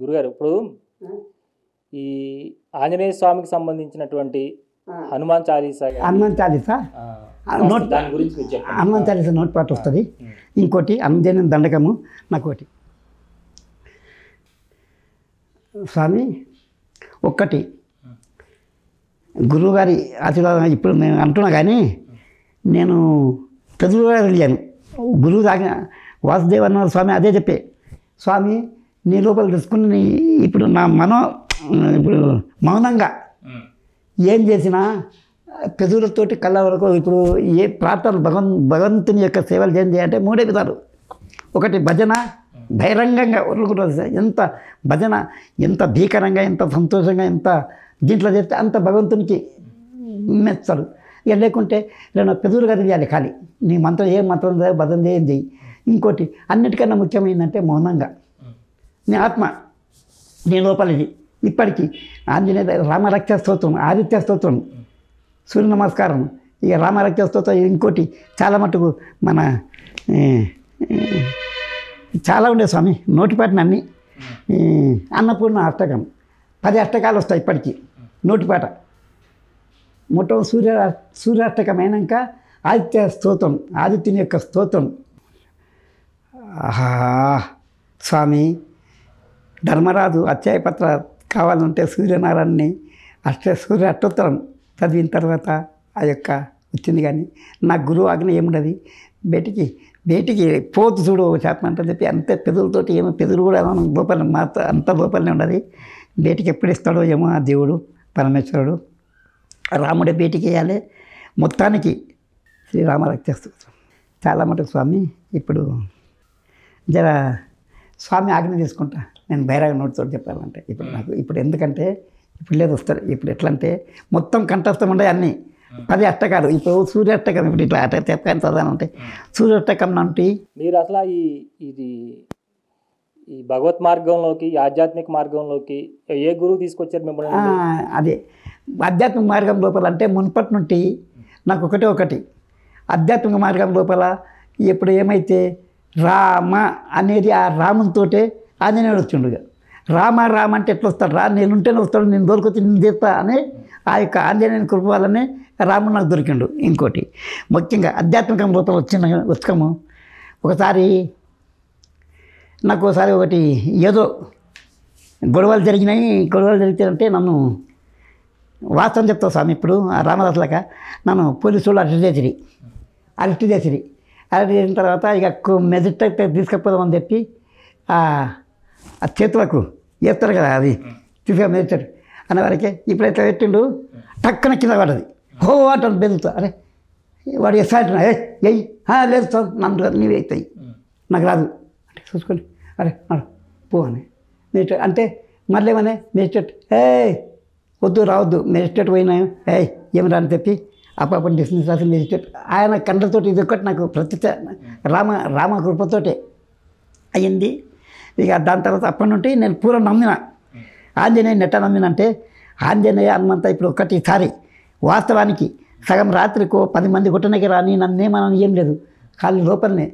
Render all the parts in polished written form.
గురుగారు ఇప్పుడు ఈ ఆంజనేయ స్వామికి సంబంధించినటువంటి హనుమాన్ చాలీసా దాని గురించి చెప్పండి. హనుమాన్ చాలీసా నోట్ పాట వస్తుంది. ఇంకోటి అంజనేయ దండకము. నాకోటి స్వామి ఒక్కటి గురువుగారి ఆశీర్వాదం ఇప్పుడు నేను అంటున్నా, కానీ నేను పెద్దగా వెళ్ళాను. గురువు దాకా వాసుదేవ్ అన్న స్వామి అదే చెప్పే, స్వామి నీ లోపల తెలుసుకుని ఇప్పుడు నా ఇప్పుడు మౌనంగా ఏం చేసినా పెదవులతోటి కళ్ళ వరకు ఇప్పుడు ఏ ప్రార్థనలు భగవంతుని యొక్క సేవలు చేయాలంటే మూడే విధాలు. ఒకటి భజన, బహిరంగంగా వదులుకుంటుంది. ఎంత భజన ఎంత భీకరంగా, ఎంత సంతోషంగా, ఎంత దీంట్లో చేస్తే అంత భగవంతునికి మెచ్చాడు. ఇక లేకుంటే ఇలా పెదవులుగా తెలియాలి ఖాళీ. నీ మంత్రం ఏ మంత్రం భజన ఏం చేయి. ఇంకోటి అన్నిటికన్నా ముఖ్యమైనదంటే మౌనంగా నీ ఆత్మ నీ లోపలిది. ఇప్పటికీ ఆంజనేయ రామరక్ష స్తోత్రం, ఆదిత్య స్తోత్రం, సూర్య నమస్కారం, ఇక రామరక్ష స్తోత్రం. ఇంకోటి చాలా మటుకు మన చాలా ఉండే స్వామి నోటిపాటిన అన్నీ. అన్నపూర్ణ అష్టకం 10 అష్టకాలు వస్తాయి ఇప్పటికీ నోటిపాట. మొత్తం సూర్యాష్టకం అయినాక ఆదిత్య స్తోత్రం, ఆదిత్యుని యొక్క స్తోత్రం. స్వామి ధర్మరాజు అధ్యాయపత్ర కావాలంటే సూర్యనారాయణని సూర్య అష్టోత్తరం చదివిన తర్వాత ఆ యొక్క వచ్చింది. కానీ నా గురువు ఆజ్ఞ ఏముండదు, బయటికి పోతు చూడు శాతం అంటే చెప్పి అంతే పెదవులతోటి ఏమో పెదవులు కూడా లోపల మాత్రం అంత లోపలనే ఉండదు. బయటికి ఎప్పుడు ఇస్తాడో ఏమో ఆ దేవుడు పరమేశ్వరుడు. రాముడే బయటికి వేయాలి. మొత్తానికి శ్రీరామరక్ష స్తోత్రం చాలా మటుకు స్వామి. ఇప్పుడు జర స్వామి ఆజ్ఞ తీసుకుంటా నేను బైరాగ నోటితో చెప్పాలంటే ఇప్పుడు నాకు ఇప్పుడు ఎందుకంటే ఇప్పుడు లేదు వస్తారు. ఇప్పుడు ఎట్లా అంటే మొత్తం కంఠస్థం ఉండే అన్నీ 10 అష్టకాలు. ఇప్పుడు సూర్యాష్టకం ఇప్పుడు ఇట్లా అట్ట చెప్పని చదవాలంటే సూర్యాష్టకం అంటే మీరు అసలు ఇది ఈ భగవత్ మార్గంలోకి, ఆధ్యాత్మిక మార్గంలోకి ఏ గురువు తీసుకొచ్చారు మిమ్మల్ని? అదే ఆధ్యాత్మిక మార్గం లోపల అంటే మున్పటి నుండి నాకు ఒకటి ఆధ్యాత్మిక మార్గం లోపల ఎప్పుడు ఏమైతే రామ అనేది ఆ రామునితోటే ఆంజనేయుడు వచ్చిండుగా. రామ అంటే ఎట్లా వస్తాడు? నేనుంటేనే వస్తాడు, నేను దొరికొచ్చి నేను తీస్తా అని ఆ యొక్క ఆంజనేయుని కృప వల్లనే రాముడు నాకు దొరికిండు. ఇంకోటి ముఖ్యంగా ఆధ్యాత్మికం లోపల వచ్చాము. ఒకసారి ఒకటి ఏదో గొడవలు జరిగితే నన్ను వాస్తవం చెప్తా స్వామి. ఇప్పుడు రామదాసులక నన్ను పోలీసులు అరెస్ట్ చేసిరి. అరెస్ట్ చేసిన తర్వాత ఇక మెజిస్ట్రేట్ తీసుకపోదామని చెప్పి ఆ చేతులకు వేస్తారు కదా, అది తీసుకు మెజిస్ట్రేట్ అనే వరకే ఇప్పుడు ఎట్లా పెట్టిండు టక్కన కింద పడ్డది. హో అంటాను బెదులుతా. అరే వాడు ఎస్ఐంటున్నా ఎయ్యి లేదు సార్ నన్ను నీవే అవుతాయి నాకు రాదు అంటే చూసుకొని అరే పో అని మెజిస్ట్రేట్ అంటే మళ్ళీ ఏమనే మెజిస్ట్రేట్ వద్దు రావద్దు మెజిస్ట్రేట్ పోయినా ఏమి రాని చెప్పి అప్పుడు డిస్మిస్ రాసి మెజిస్ట్రేట్ ఆయన కండ్లతోటి ఇది ఒక్కటి నాకు ప్రత్యక్ష రామ కృపతోటే అయ్యింది. ఇక దాని తర్వాత అప్పటి నుండి నేను పూర్వం నమ్మిన ఆంజనేయుని ఎట్లా నమ్మినంటే ఆంజనేయ హనుమంత ఇప్పుడు ఒకటిసారి వాస్తవానికి సగం రాత్రికో 10 మంది కొట్టడానికి రాని నన్నేమన్నా ఏం లేదు, ఖాళీ లోపలనే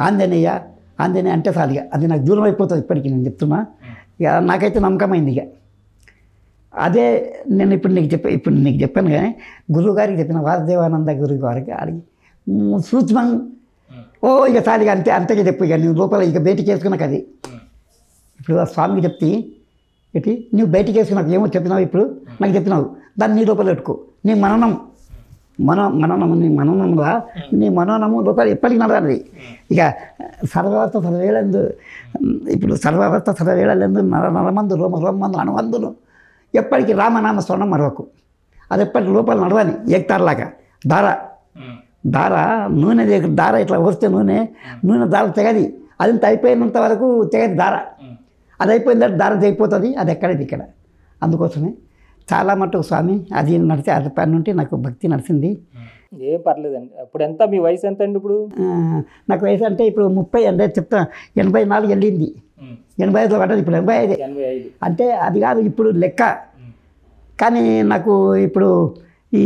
ఆంజనేయ అంటే సారిగా అది నాకు దూరం అయిపోతుంది. ఇప్పటికీ నేను చెప్తున్నా. ఇక నాకైతే నమ్మకమైంది. ఇక అదే నేను ఇప్పుడు నీకు చెప్పాను కానీ గురువుగారికి చెప్పిన వాసుదేవానంద గురువు గారికి అడిగి సూక్ష్మం ఇక సారిగా అంతగా చెప్పు. ఇక నువ్వు లోపల ఇక బయటికి వేసుకున్నాక అది ఇప్పుడు ఆ స్వామికి చెప్తే ఏంటి నువ్వు బయటికి వేసుకున్నాక ఏమో చెప్పినావు, ఇప్పుడు నాకు చెప్పినావు, దాన్ని నీ లోపల పెట్టుకో. నీ మనోనముగా నీ మనోనము లోపల ఎప్పటికీ నడవాలి. ఇక సర్వావస్థ సర్వేళందు ఇప్పుడు సర్వావస్థ సర్వేళందు నరమందు రోమందు అణువందును ఎప్పటికీ రామనామ స్వర్ణం మరొక అది ఎప్పటికి లోపల నడవాలి. ఏకతారలాగా దార నూనె దార ఇట్లా వస్తే నూనె దార తెగది. అది అయిపోయినంత వరకు తెగది దార. అది అయిపోయిన దార తెగిపోతుంది. అది ఎక్కడది ఇక్కడ. అందుకోసమే చాలా మటుకు స్వామి అది నడిచే అది పని నుండి నాకు భక్తి నడిచింది. ఏం పర్లేదండి. అప్పుడు ఎంత మీ వయసు ఎంత అండి? ఇప్పుడు నాకు వయసు అంటే ఇప్పుడు 30 అంటే చెప్తా 84 వెళ్ళింది. 85లో పడ్డది. ఇప్పుడు 85 అంటే అది కాదు ఇప్పుడు లెక్క. కానీ నాకు ఇప్పుడు ఈ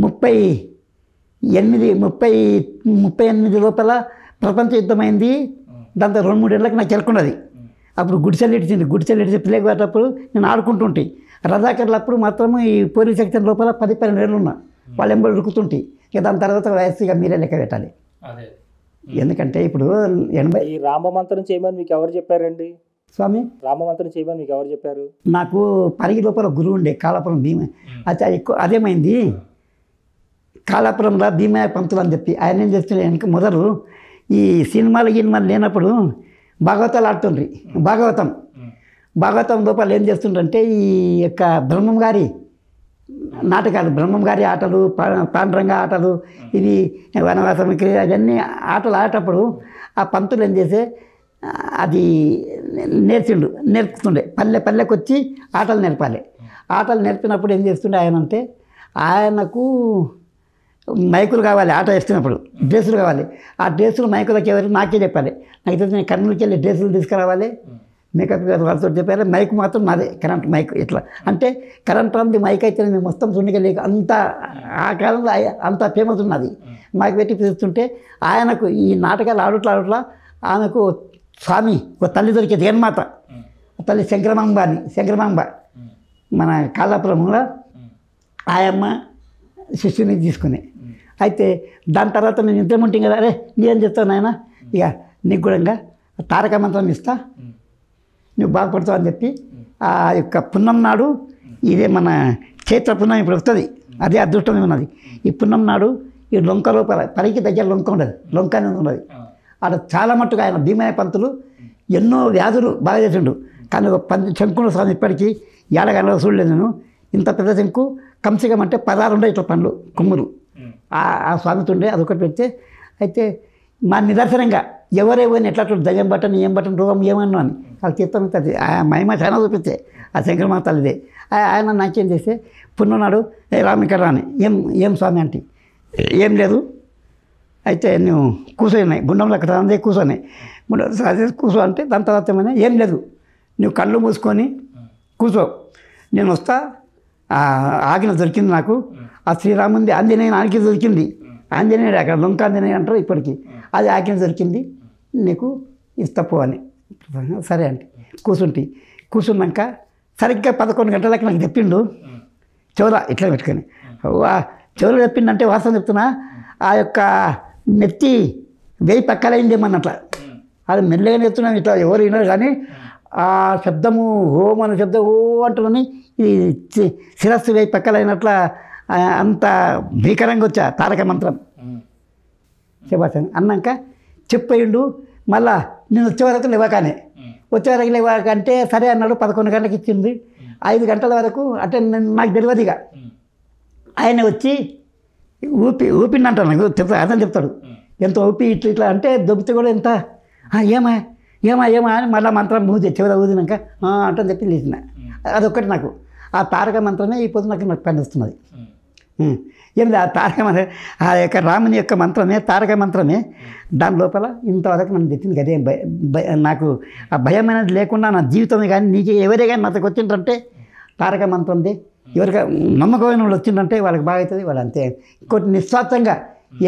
38 లోపల ప్రపంచ యుద్ధమైంది. దాంతో 2-3 ఏళ్ళకి నాకు చెరుకున్నది. అప్పుడు గుడిసెలు ఇడిచి పిల్లకపోయేటప్పుడు నేను ఆడుకుంటుంటే రజాకర్లు అప్పుడు మాత్రము ఈ పోలీస్ సెక్షన్ లోపల 10-12 ఏళ్ళు ఉన్నా వాళ్ళు ఎంబడి ఉరుకుతుంటే ఇక దాని తర్వాత వయస్సుగా మీరే లెక్క పెట్టాలి. ఎందుకంటే ఇప్పుడు 80 ఈ రామమంత్రం చేయమని మీకు ఎవరు చెప్పారండి? స్వామి రామమంత్రం చేయమని మీకు ఎవరు చెప్పారు? నాకు పరిగి లోపల గురువు ఉండే కాళాపురం భీమ అయితే ఎక్కువ అదేమైంది కాళాపురంలో భీమయ్య పంతులు అని చెప్పి ఆయన ఏం చేస్తుండే వెనక మొదలు ఈ సినిమాలు లేనప్పుడు భాగవతాలు ఆడుతుండ్రి. భాగవతం లోపల ఏం చేస్తుండ్రంటే ఈ యొక్క బ్రహ్మం గారి నాటకాలు బ్రహ్మం గారి ఆటలు పాండురంగ ఆటలు ఇవి వనవాసం అవన్నీ ఆటలు ఆడేటప్పుడు ఆ పంతులు ఏం చేసే అది నేర్పుతుండే పల్లెకి వచ్చి ఆటలు నేర్పాలి. ఆటలు నేర్పినప్పుడు ఏం చేస్తుండే ఆయన అంటే ఆయనకు మైకులు కావాలి, ఆట వేస్తున్నప్పుడు డ్రెస్సులు కావాలి. ఆ డ్రెస్సులు మైకులకి ఎవరు నాకే చెప్పాలి. నాకు తెలిసి నేను కర్నూలుకి వెళ్ళి డ్రెస్సులు తీసుకురావాలి, మేకప్ వాళ్ళతో చెప్పాలి. మైక్ మాత్రం నాదే కరెంట్ మైక్. ఇట్లా అంటే కరెంట్ అంది మైక్ అయితే మేము మొత్తం చూడగలిగే అంత ఆ కాలంలో అంత ఫేమస్ ఉన్నది. మైక్ పెట్టి పిలుస్తుంటే ఆయనకు ఈ నాటకాలు ఆడుట్లా ఆమెకు స్వామి ఒక తల్లి దొరికేది జగన్మాత తల్లి శంకరమాంబ మన కాళాపురంలో ఆయమ్మ శిష్యుని తీసుకుని అయితే దాని తర్వాత నేను ఇంత ఉంటాం కదా, అరే నేనేం చెప్తాను నాయన ఇక నీకు కూడా తారక మంత్రం ఇస్తా నువ్వు బాగుపడతావు అని చెప్పి ఆ యొక్క పున్నం నాడు ఇదే మన చైత్ర పున్నం ఇప్పుడు వస్తుంది, అదే అదృష్టమే ఉన్నది. ఈ పున్నం నాడు ఈ లొంక లోపల పరికి దగ్గర లొంక ఉండదు, లొంక అనేది ఉన్నది. అక్కడ చాలా మట్టుగా ఆయన భీమయ్య పంతులు ఎన్నో వ్యాధులు బాగా చేసిండు. కానీ ఒక శంకుల స్వామి ఇప్పటికీ ఏడగంటలో చూడలేదు నేను. ఇంత పెద్ద శంకు కంసకం అంటే 16 ఉండే ఇట్లా పండ్లు కొమ్ములు ఆ స్వామితో ఉండే అదొకటి పెడితే అయితే మా నిదర్శనంగా ఎవరేమని ఎట్లా దయ్యం బట్టని ఏం బట్టని రోగం ఏమన్నా అని వాళ్ళకి చెప్తాను. ఆ మహిమ చాలా చూపిస్తే ఆ శంకరమాత తల్లిదే. ఆయన నాకేం చేస్తే పున్ననాడు రామికర అని ఏం స్వామి అంటే ఏం లేదు అయితే నువ్వు కూర్చోన్నాయి గుండంలో అక్కడ అందే కూర్చొని కూర్చో అంటే దాని తర్వాత ఏమైనా ఏం లేదు నువ్వు కళ్ళు మూసుకొని కూర్చో, నేను వస్తా. ఆజ్ఞ దొరికింది నాకు. ఆ శ్రీరాముంది ఆంజనేయ ఆజ్ఞ దొరికింది. ఆంజనేయుడు అక్కడ లొంక ఆంజనేయ అంటారు ఇప్పటికీ. అది ఆజ్ఞ దొరికింది నీకు ఇస్తపో అని. సరే అంటే కూర్చున్నాక సరిగ్గా 11 గంటలకు నాకు చెప్పిండు చెవుల ఇట్లా పెట్టుకొని. చెవులు చెప్పిండంటే వాస్తవం చెప్తున్నా ఆ యొక్క నెత్తి 1000 పక్కలైంది అన్నట్ల. అది మెల్లగా చెప్తున్నాను ఇట్లా ఎవరు వినరు కానీ ఆ శబ్దము ఓం అనే శబ్దం ఓ అంటున్నాని ఈ శిరస్సు 1000 పక్కలైనట్ల అంత భీకరంగా వచ్చా తారక మంత్రం చెప్పాను. అన్నాక చెప్పేయండు. మళ్ళా నేను వచ్చే వరకు లేవకంటే సరే అన్నాడు. 11 గంటలకు ఇచ్చింది. 5 గంటల వరకు అంటే నాకు తెలియదుగా ఆయన వచ్చి ఊపిండంట నాకు అర్థం చెప్తాడు. ఎంత ఊపి ఇట్లా అంటే దొబ్బితే కూడా ఎంత ఏమా అని మళ్ళీ మంత్రం చెవిలో ఊదినాక అంటే చెప్పి లేచిన. అదొక్కటి నాకు ఆ తారక మంత్రమే ఈ పొద్దు నాకు పనిస్తున్నది. ఏం లేదు ఆ తారక మంత్రం ఆ యొక్క రాముని యొక్క మంత్రమే తారక మంత్రమే. దాని లోపల ఇంతవరకు నన్ను తెచ్చింది అదే నాకు ఆ భయం అనేది లేకుండా నా జీవితమే కానీ నీకు ఎవరే కానీ నాతో వచ్చిందంటే తారక మంత్రందే. ఎవరికి నమ్మకమైన వాళ్ళు వచ్చిందంటే వాళ్ళకి బాగా అవుతుంది. వాళ్ళు అంతే ఇంకోటి నిస్వార్థంగా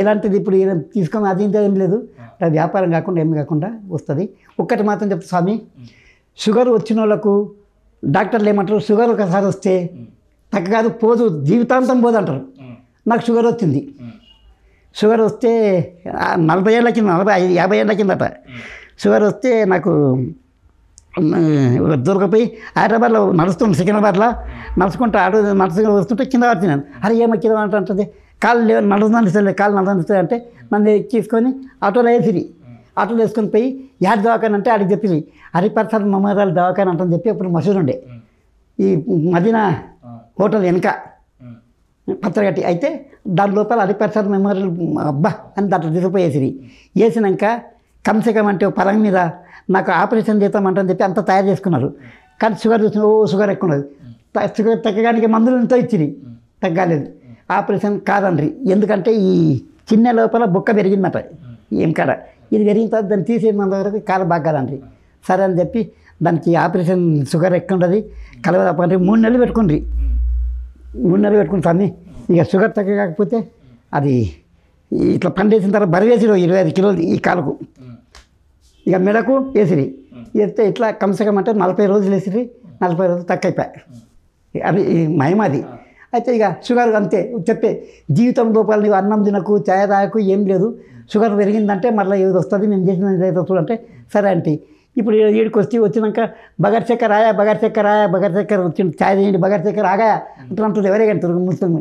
ఎలాంటిది ఇప్పుడు తీసుకొని అది ఇంత ఏం లేదు, వ్యాపారం కాకుండా ఏమి కాకుండా వస్తుంది. ఒక్కటి మాత్రం చెప్తా స్వామి, షుగర్ వచ్చిన వాళ్ళకు డాక్టర్లు ఏమంటారు షుగర్ ఒకసారి వస్తే తగ్గదు పోదు జీవితాంతం పోదు అంటారు. నాకు షుగర్ వచ్చింది. షుగర్ వస్తే 40 ఏళ్ళ కింద 50 ఏళ్ళ కిందట షుగర్ వస్తే నాకు దొరకపోయి హైదరాబాద్లో నడుస్తుంది సికింద్రాబాద్లో నడుచుకుంటూ వస్తుంటే కింద పడుతున్నాను. అరే ఏమో కింద అంటే కాళ్ళు నడుస్తుంది కాళ్ళు నడుస్తుంది అంటే నన్ను తీసుకొని ఆటోలో వేసుకొని పోయి యాడ్ దవాఖాన అంటే ఆడికి చెప్పింది హరిప్రసాద్ మెమోరియల్ దవాఖాన అంటని చెప్పి అప్పుడు మసూరు ఉండే ఈ మదీనా హోటల్ వెనక పత్రగట్టి అయితే దాని లోపల హరిప్రసాద్ మెమోరియల్ అబ్బా అని దాంట్లో తీసుకుపోయేసిరి. వేసినాక కంసకం అంటే పలం మీద నాకు ఆపరేషన్ చేద్దామంటని చెప్పి అంతా తయారు చేసుకున్నారు. కానీ షుగర్ చూసిన షుగర్ ఎక్కువ ఉన్నది. షుగర్ తగ్గడానికి మందులు ఎంతో ఇచ్చిరి, తగ్గలేదు. ఆపరేషన్ కాదండ్రి. ఎందుకంటే ఈ చిన్న లోపల బొక్క పెరిగిందట ఏం కాడ ఇది పెరిగిన తర్వాత దాన్ని తీసేసినంత వరకు కాలు బాగాలండ్రి. సరే అని చెప్పి దానికి ఆపరేషన్ షుగర్ ఎక్కువ ఉంటుంది కలవదంటే 3 నెలలు పెట్టుకుండ్రి. 3 నెలలు పెట్టుకుని స్వామి ఇక షుగర్ తగ్గకపోతే అది ఇట్లా పండేసిన తర్వాత బరివేసిరు 25 కిలోలు ఈ కాలుకు. ఇక మెడకు వేసిరి వేస్తే ఇట్లా కమ్సకం అంటే 40 రోజులు వేసి 40 రోజులు తక్కువ అయిపోయాయి. అది మహిమ అది. అయితే ఇక షుగర్ అంతే చెప్పే జీవితం లోపల నీవు అన్నం తినకు చాయ్ తాగకు ఏం లేదు, షుగర్ పెరిగిందంటే మళ్ళీ ఏది వస్తుంది, మేము చేసిన ఏదో చూడంటే సరే అంటే ఇప్పుడు ఈడికి వచ్చినాక బగర్ చక్కెర ఆయా బగర్ చక్కెర వచ్చింది, చాయ్ చేయండి బగర్ చక్కెర ఆగాయా అంటే అంటుంది. ఎవరే కంటారు ముస్లిం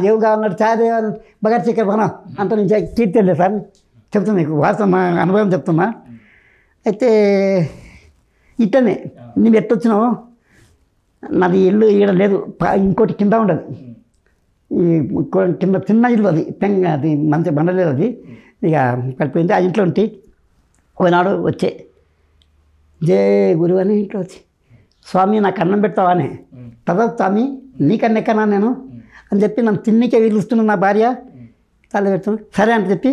ఏం కావాలంటే చాయ్ చేయాలంటే బగర్ చక్కెర మనం అంటే నేను కీర్తిలే సార్ చెప్తున్నా, మీకు వాస్తవం మా అనుభవం చెప్తున్నా. అయితే ఇట్టనే నువ్వు ఎట్టొచ్చినావు, నాది ఇల్లు ఈడ లేదు, ఇంకోటి కింద ఉండదు, ఈ కింద చిన్న ఇల్లు అది పెంగ, అది మంచి బండలేదు అది, ఇక పడిపోయింది. ఆ ఇంట్లో ఉంటే ఒకనాడు వచ్చే జయ గురువు అని ఇంట్లో వచ్చి స్వామి నాకు అన్నం పెడతావా అని, తదా స్వామి నీకన్నా ఎక్కనా నేను అని చెప్పి నన్ను తిన్నికే వీలుస్తున్నాను, నా భార్య తల పెడుతున్నాను సరే అని చెప్పి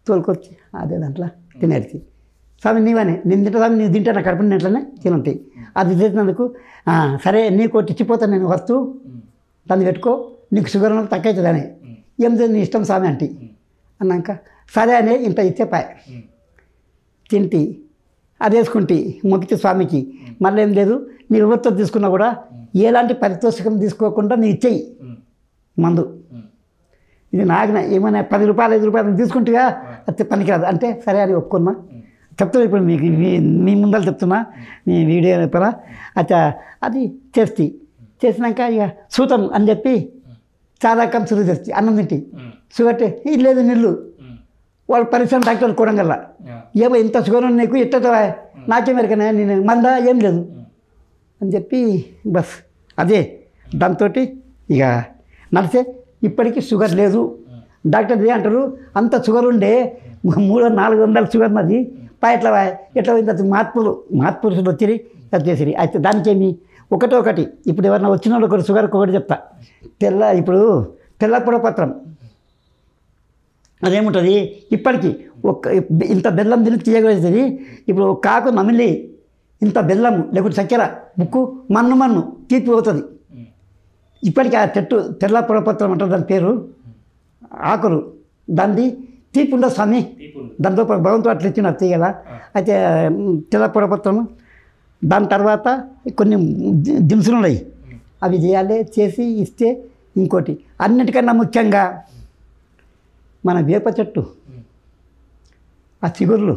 తోలుకొచ్చి అదే దాంట్లో తినేది. స్వామి నీవనే నేను తింటా స్వామి, నీవు తింటా నా కడుపుని ఇంట్లోనే తినంటాయి. అది చేసినందుకు సరే నీకు ఇచ్చిపోతాను నేను వస్తువు దాన్ని పెట్టుకో, నీకు షుగర్ ఉన్నది తక్కువ అవుతుందని, ఏం నీ ఇష్టం స్వామి అంటే అన్నాక సరే అని ఇంత ఇచ్చేపాయ తింటి అది వేసుకుంటే మొక్కితే స్వామికి మళ్ళీ ఏం లేదు, నీ ఎవరితో తీసుకున్నా కూడా ఎలాంటి పారితోషికం తీసుకోకుండా నీ ఇచ్చేయి మందు. ఇది నాగిన ఏమైనా 10 రూపాయలు 5 రూపాయలు తీసుకుంటేగా అది పనికిరాదు అంటే సరే అని ఒప్పుకున్నా. చెప్తున్నా ఇప్పుడు మీకు మీ ముందర చెప్తున్నా, మీ వీడియో చెప్పరా. అచ్చా అది చేసినాక ఇక సూతం అని చెప్పి చాలా కం సురు చేస్తే అన్నం తింటి షుగర్ ఇది లేదు నీళ్ళు వాళ్ళు పరిశ్రమ డాక్టర్లు కూడంగల్లా ఏమో ఇంత షుగర్ నీకు ఎట్టవా నాకేమెరకనే నేను మందా ఏం లేదు అని చెప్పి బస్ అదే దాంతో ఇక నడిచే ఇప్పటికీ షుగర్ లేదు. డాక్టర్ అంటారు అంత షుగర్ ఉండే 300-400 షుగర్ ఉన్నది ఎట్లా పోయింది, మార్పురుషులు వచ్చి అది చేసిరి. అయితే దానికేమి ఒకటి ఇప్పుడు ఎవరైనా వచ్చిన వాళ్ళు ఒకటి షుగర్కి ఒకటి చెప్తా. ఇప్పుడు తెల్ల పొడపత్రం అదేముంటుంది ఇప్పటికీ ఇంత బెల్లం తిని తీయగలుగుతుంది. ఇప్పుడు ఒక కాకు నమిలి ఇంత బెల్లం లేకుంటే చక్కెర ముక్కు మన్ను తీపి పోతుంది. ఇప్పటికీ ఆ చెట్టు తెల్ల పొడపత్రం అంటారు దాని పేరు, ఆకులు దాన్ని తీపి ఉండదు స్వామి, దాంతో భగవంతుడు అట్లా ఇచ్చిన తీగల. అయితే తెల్ల పొడపత్రము దాని తర్వాత కొన్ని దినుసులు ఉన్నాయి అవి చేయాలి, చేసి ఇస్తే. ఇంకోటి అన్నిటికన్నా ముఖ్యంగా మన వేప చెట్టు ఆ చిగుర్లు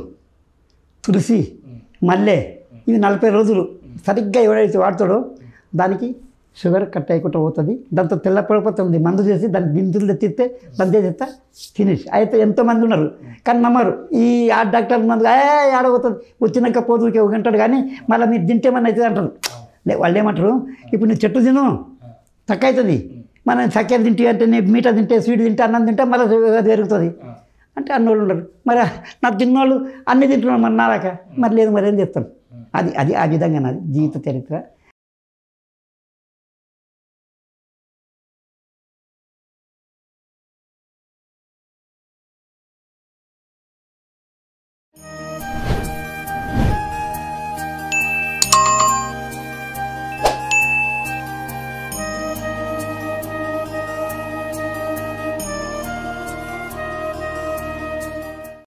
తులసి మల్లె ఇవి 40 రోజులు సరిగ్గా ఎవడైతే వాడతాడో దానికి షుగర్ కట్ అయ్యకుండా పోతుంది. దాంతో తెల్ల పొడపత్రం మందు చేసి దాన్ని గింజలు తెచ్చిస్తే దాన్ని చేసేస్తా ఫినిష్. అయితే ఎంతోమంది ఉన్నారు కానీ నమ్మరు. ఈ ఆ డాక్టర్ మందు ఆడబోతుంది వచ్చినాక పోతుకే అంటాడు కానీ మళ్ళీ మీరు తింటేమన్నా అవుతుంది అంటారు. వాళ్ళు ఏమంటారు ఇప్పుడు నీ చెట్టు తిను తక్కువ అవుతుంది, మనం చక్కెర తింటే అంటే నీ మీట తింటే స్వీట్ తింటే అన్నం తింటే మళ్ళీ అది పెరుగుతుంది అంటే అన్నోళ్ళు ఉండరు. మరి నాకు తిన్నోళ్ళు అన్నీ తింటున్నాను మరి నారాక మరి లేదు మరి ఏం చెప్తాను. అది ఆ విధంగా నాది జీవిత చరిత్ర.